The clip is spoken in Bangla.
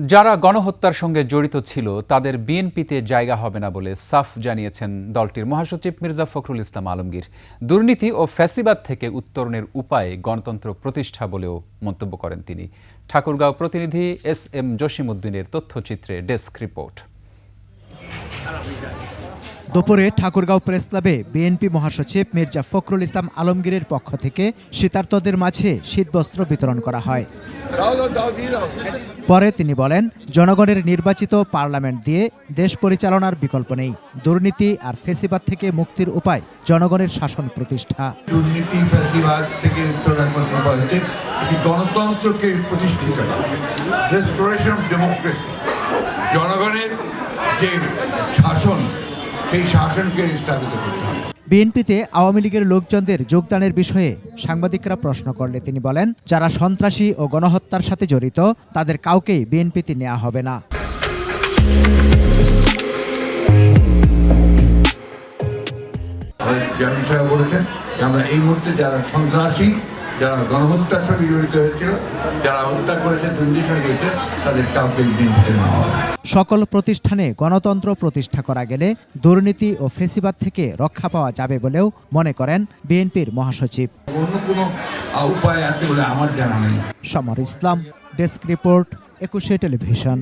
যারা গণহত্যার সঙ্গে জড়িত ছিল তাদের বিএনপিতে জায়গা হবে না বলে সাফ জানিয়েছেন দলটির মহাসচিব মির্জা ফখরুল ইসলাম আলমগীর। দুর্নীতি ও ফ্যাসিবাদ থেকে উত্তরণের উপায় গণতন্ত্র প্রতিষ্ঠা বলেও মন্তব্য করেন তিনি। ঠাকুরগাঁও প্রতিনিধি এস.এম. জসিমউদ্দিনের তথ্যচিত্রে ডেস্ক রিপোর্ট। দুপুরে ঠাকুরগাঁও প্রেস ক্লাবে বিএনপি মহাসচিব মির্জা ফখরুল ইসলাম আলমগীরের পক্ষ থেকে শীতার্তদের মাঝে শীতবস্ত্র বিতরণ করা হয়। পরে তিনি বলেন, জনগণের নির্বাচিত পার্লামেন্ট দিয়ে দেশ পরিচালনার বিকল্প নেই। দুর্নীতি আর ফ্যাসিবাদ থেকে মুক্তির উপায় জনগণের শাসন প্রতিষ্ঠা। দুর্নীতি ফ্যাসিবাদ থেকে উত্তরণ গণতন্ত্রকে প্রতিষ্ঠিত করা, রেস্টোরেশন অফ ডেমোক্রেসি, জনগণের যে শাসন সেই শাসনকে স্থাপিত করতে হবে। বিএনপিতে আওয়ামী লীগের লোকজনদের যোগদানের বিষয়ে সাংবাদিকরা প্রশ্ন করলে তিনি বলেন, যারা সন্ত্রাসী ও গণহত্যার সাথে জড়িত তাদের কাউকেই বিএনপিতে নেওয়া হবে না। জামিল সাহেব বলেছেন আমরা এই মুহূর্তে যারা সন্ত্রাসী, যারা গণহত্যার সঙ্গে জড়িত হয়েছিল, যারা হত্যা করেছে, দুর্নীতির সঙ্গে জড়িত, তাদের কাউকে বিএনপিতে নেওয়া হবে। সকল প্রতিষ্ঠানে গণতন্ত্র প্রতিষ্ঠা করা গেলে দুর্নীতি ও ফ্যাসিবাদ থেকে রক্ষা পাওয়া যাবে বলেও মনে করেন বিএনপির মহাসচিব। অন্য কোনো উপায় আছে বলে আমার জানা নেই। সমর ইসলাম, ডেস্ক রিপোর্ট, 21 টেলিভিশন।